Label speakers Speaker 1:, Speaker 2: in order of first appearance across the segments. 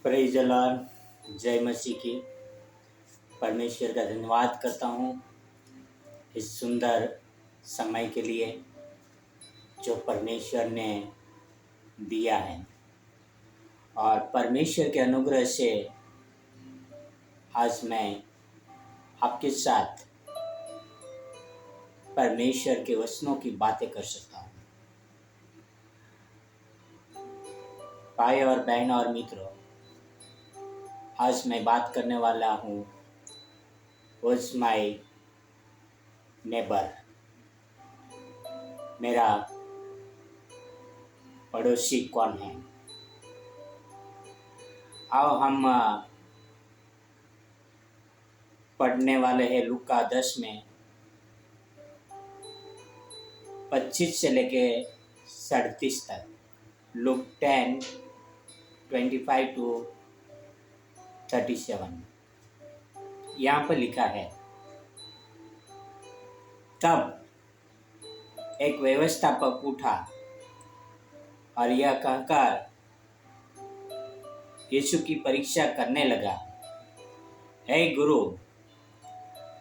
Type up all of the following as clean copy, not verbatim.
Speaker 1: Praise the Lord. जय मसीह की। परमेश्वर का धन्यवाद करता हूँ इस सुंदर समय के लिए जो परमेश्वर ने दिया है, और परमेश्वर के अनुग्रह से आज मैं आपके साथ परमेश्वर के वचनों की बातें कर सकता हूँ। भाई और बहन और मित्रों, आज मैं बात करने वाला हूँ वॉज माई नेबर, मेरा पड़ोसी कौन है। आओ हम पढ़ने वाले हैं लूका 10 में 25 से लेके 37 तक। लूक 10:25 to 37 यहाँ पर लिखा है, तब एक व्यवस्थापक उठा और यह कहकर यीशु की परीक्षा करने लगा, हे गुरु,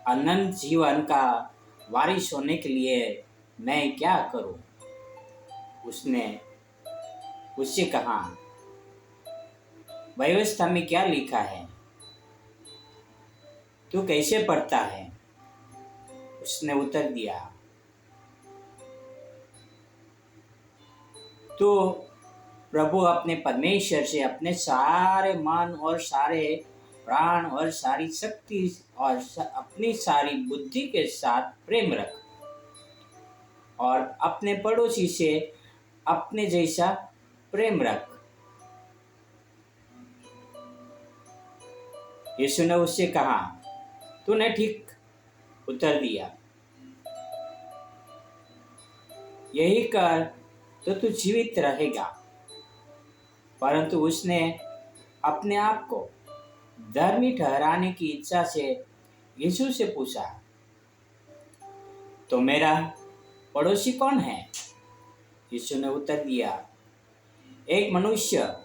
Speaker 1: अनंत जीवन का वारिस होने के लिए मैं क्या करूं? उसने उससे कहा, व्यवस्था में क्या लिखा है, तू कैसे पढ़ता है? उसने उत्तर दिया, तो प्रभु अपने परमेश्वर से अपने सारे मन और सारे प्राण और सारी शक्ति और अपनी सारी बुद्धि के साथ प्रेम रख, और अपने पड़ोसी से अपने जैसा प्रेम रख। यीशु ने उससे कहा, तूने ठीक उत्तर दिया, यही कर तो तू जीवित रहेगा। परंतु उसने अपने आप को धर्मी ठहराने की इच्छा से यीशु से पूछा, तो मेरा पड़ोसी कौन है? यीशु ने उत्तर दिया, एक मनुष्य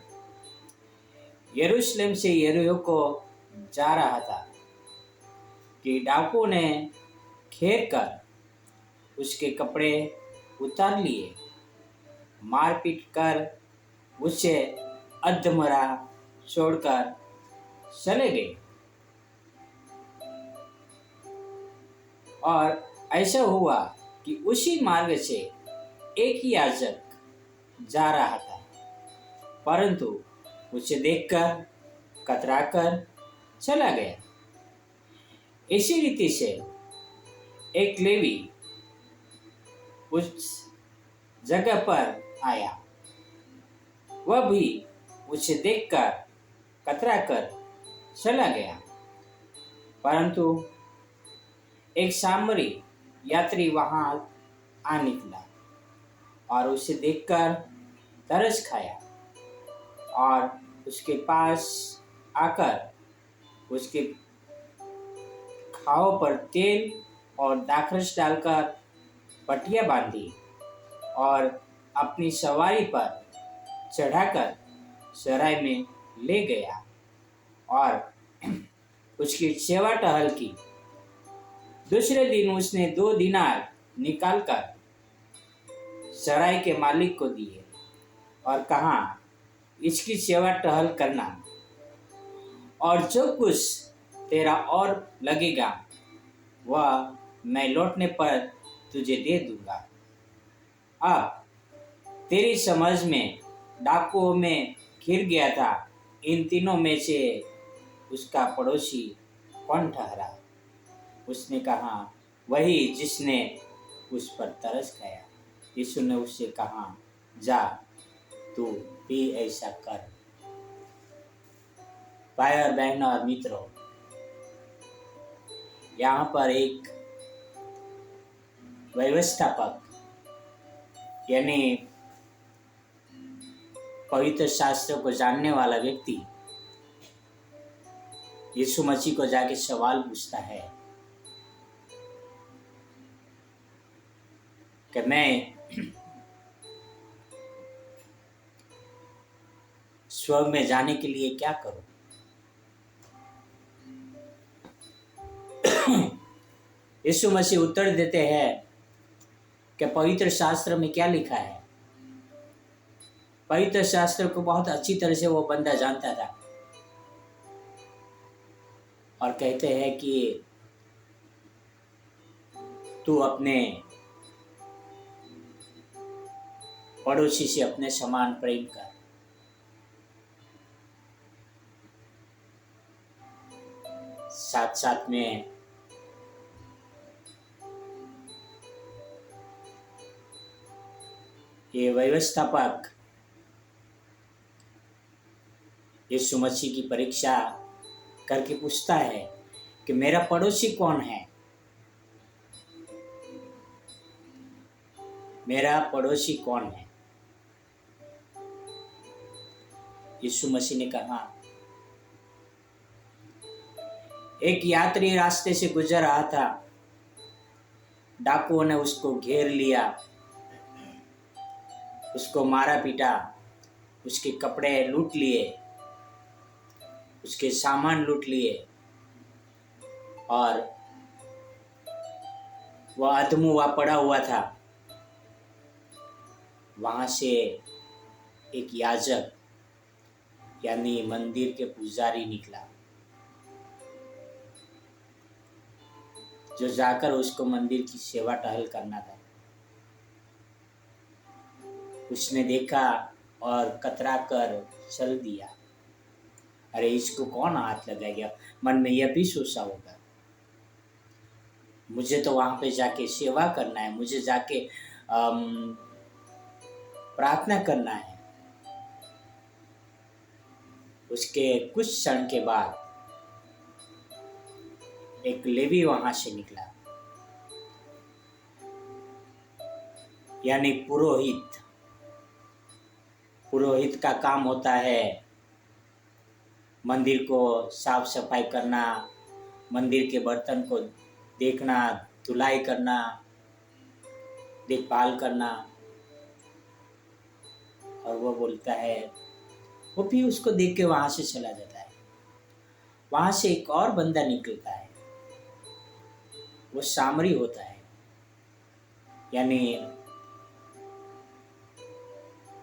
Speaker 1: यरूशलेम से यरीहो को जा रहा था कि डाकुओं ने घेर कर उसके कपड़े उतार लिए, मारपीट कर उसे अधमरा छोड़कर चले गए। और ऐसा हुआ कि उसी मार्ग से एक ही याजक जा रहा था, परंतु उसे देखकर कतराकर चला गया। इसी रीति से एक लेवी उस जगह पर आया, वह भी उसे देखकर कतराकर चला गया। परंतु एक सामरी यात्री वहां आ निकला और उसे देखकर तरस खाया, और उसके पास आकर उसके घावों पर तेल और दाखरस डालकर पट्टियां बांधी और अपनी सवारी पर चढ़ाकर सराय में ले गया और उसकी सेवा टहल की। दूसरे दिन उसने 2 दिनार निकालकर सराय के मालिक को दिए और कहा, इसकी सेवा टहल करना, और जो कुछ तेरा और लगेगा वह मैं लौटने पर तुझे दे दूंगा। अब तेरी समझ में डाकुओं में घिर गया था, इन तीनों में से उसका पड़ोसी कौन ठहरा? उसने कहा, वही जिसने उस पर तरस खाया। यीशु ने उससे कहा, जा तू भी ऐसा कर। भाई और बहनों और मित्रों, यहाँ पर एक व्यवस्थापक यानी पवित्र शास्त्र को जानने वाला व्यक्ति यीशु मसीह को जाके सवाल पूछता है कि मैं स्वर्ग में जाने के लिए क्या करूं? यीशु मसीह उत्तर देते हैं कि पवित्र शास्त्र में क्या लिखा है। पवित्र शास्त्र को बहुत अच्छी तरह से वो बंदा जानता था और कहते हैं कि तू अपने पड़ोसी से अपने समान प्रेम कर। साथ साथ में ये व्यवस्थापक यीशु मसीह की परीक्षा करके पूछता है कि मेरा पड़ोसी कौन है? मेरा पड़ोसी कौन है? यीशु मसीह ने कहा, एक यात्री रास्ते से गुजर रहा था, डाकुओं ने उसको घेर लिया, उसको मारा पीटा, उसके कपड़े लूट लिए, उसके सामान लूट लिए और वह अधमुआ पड़ा हुआ था। वहां से एक याजक यानी मंदिर के पुजारी निकला, जो जाकर उसको मंदिर की सेवा टहल करना था। उसने देखा और कतरा कर चल दिया। अरे इसको कौन हाथ लगाएगा? मन में यह भी सोचा होगा, मुझे तो वहां पे जाके सेवा करना है, मुझे जाके प्रार्थना करना है। उसके कुछ क्षण के बाद एक लेवी वहां से निकला, यानी पुरोहित। पुरोहित का काम होता है मंदिर को साफ सफाई करना, मंदिर के बर्तन को देखना, धुलाई करना, देखभाल करना। और वो बोलता है, वो भी उसको देख के वहां से चला जाता है। वहां से एक और बंदा निकलता है, वो सामरी होता है, यानी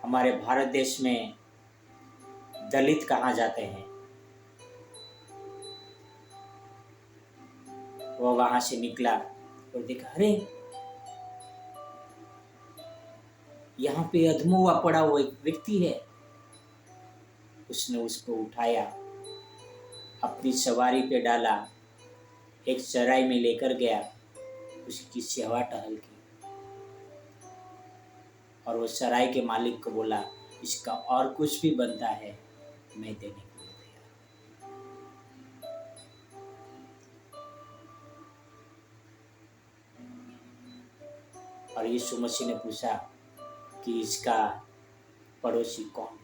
Speaker 1: हमारे भारत देश में दलित कहा जाते हैं। वो वहां से निकला और देखा, अरे यहाँ पे अधमुआ पड़ा हुआ एक व्यक्ति है। उसने उसको उठाया, अपनी सवारी पे डाला, एक सराय में लेकर गया, उसकी सेवा टहल की और वो सराय के मालिक को बोला, इसका और कुछ भी बनता है मैं देने के लिए तैयार। और यीशु मसीह ने पूछा कि इसका पड़ोसी कौन?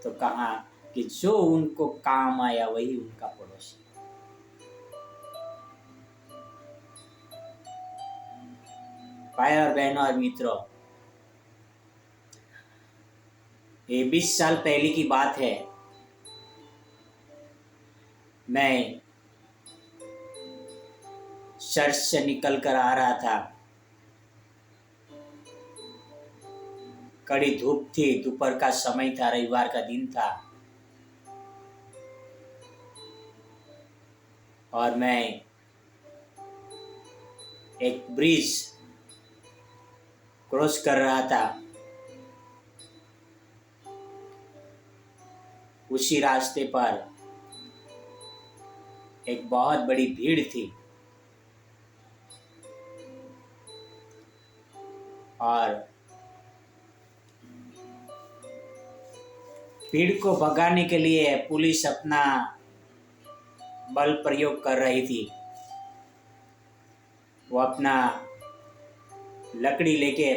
Speaker 1: तो कहा कि जो उनको काम आया वही उनका पड़ोसी। भाई और बहनों और मित्रों, ये 20 साल पहले की बात है। मैं चर्च से निकल कर आ रहा था। कड़ी धूप थी, दोपहर का समय था, रविवार का दिन था और मैं एक ब्रिज क्रॉस कर रहा था। उसी रास्ते पर एक बहुत बड़ी भीड़ थी और भीड़ को भगाने के लिए पुलिस अपना बल प्रयोग कर रही थी। वो अपना लकड़ी लेके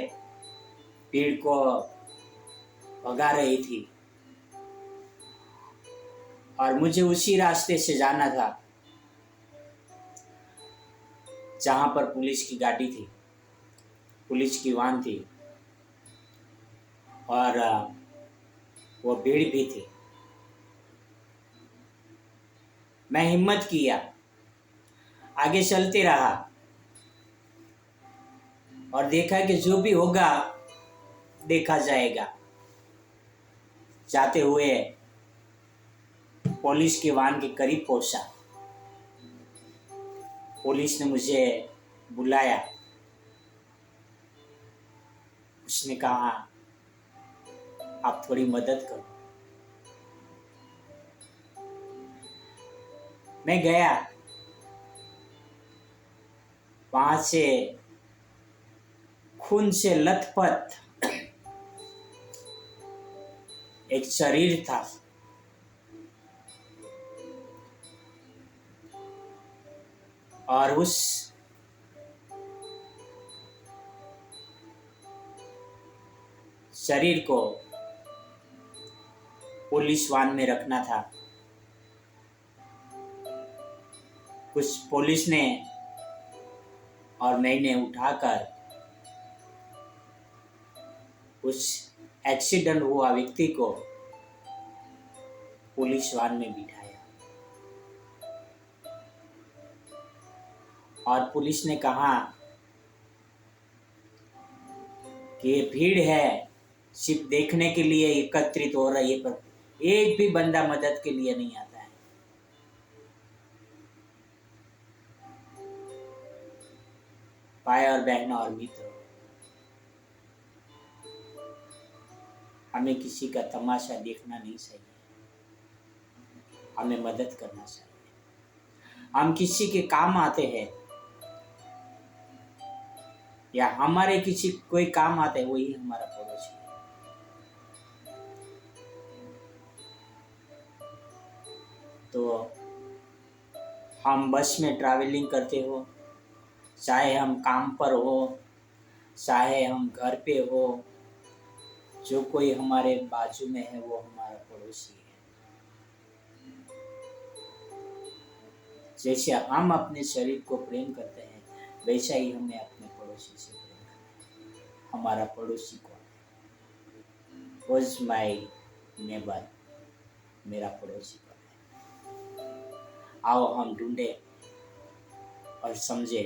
Speaker 1: भीड़ को भगा रही थी और मुझे उसी रास्ते से जाना था जहां पर पुलिस की गाड़ी थी, पुलिस की वाहन थी। और वो भीड़ भी थी। मैं हिम्मत किया, आगे चलते रहा और देखा कि जो भी होगा देखा जाएगा। जाते हुए पुलिस के वाहन के करीब पहुंचा। पुलिस ने मुझे बुलाया। उसने कहा आप थोड़ी मदद करो। मैं गया। वहां से खून से लथपथ एक शरीर था। और उस शरीर को पुलिस वाहन में रखना था। कुछ पुलिस ने और मैंने उठाकर उस एक्सीडेंट हुआ व्यक्ति को पुलिस वाहन में बिठाया और पुलिस ने कहा कि ये भीड़ है, सिर्फ देखने के लिए एकत्रित हो रही है, पर एक भी बंदा मदद के लिए नहीं आता है। भाई और बहनों और मित्रों, हमें किसी का तमाशा देखना नहीं चाहिए, हमें मदद करना चाहिए। हम किसी के काम आते हैं या हमारे किसी कोई काम आते हैं, वही हमारा पड़ोसी है। तो हम बस में ट्रैवलिंग करते हो, चाहे हम काम पर हो, चाहे हम घर पे हो, जो कोई हमारे बाजू में है वो हमारा पड़ोसी है। जैसे हम अपने शरीर को प्रेम करते हैं, वैसा ही हमें अपने पड़ोसी से प्रेम करना है। हमारा पड़ोसी कौन है? वॉज माई नेबर, मेरा पड़ोसी कौन है? आओ हम ढूंढे और समझे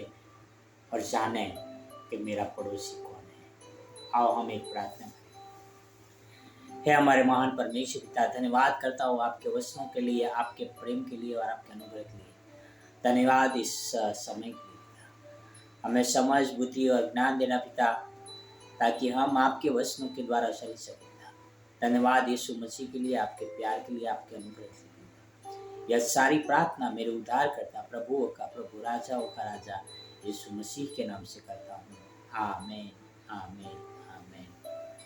Speaker 1: और जाने कि मेरा पड़ोसी कौन है। आओ हम एक प्रार्थना करें। हे हमारे महान परमेश्वर पिता, धन्यवाद करता हूँ आपके वचनों के लिए, आपके प्रेम के लिए और आपके अनुग्रह के लिए। धन्यवाद इस समय के लिए पिता। हमें समझ, बुद्धि और ज्ञान देना पिता, ताकि हम आपके वचनों के द्वारा चल सकें पिता। धन्यवाद यीशु मसीह के लिए, आपके प्यार के लिए, आपके अनुग्रह के लिए। यह सारी प्रार्थना मेरे उद्धार करता प्रभुओं का प्रभु, राजाओं का राजा यीशु मसीह के नाम से करता हूँ। आमीन, आमीन, आमीन।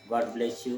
Speaker 1: God bless you.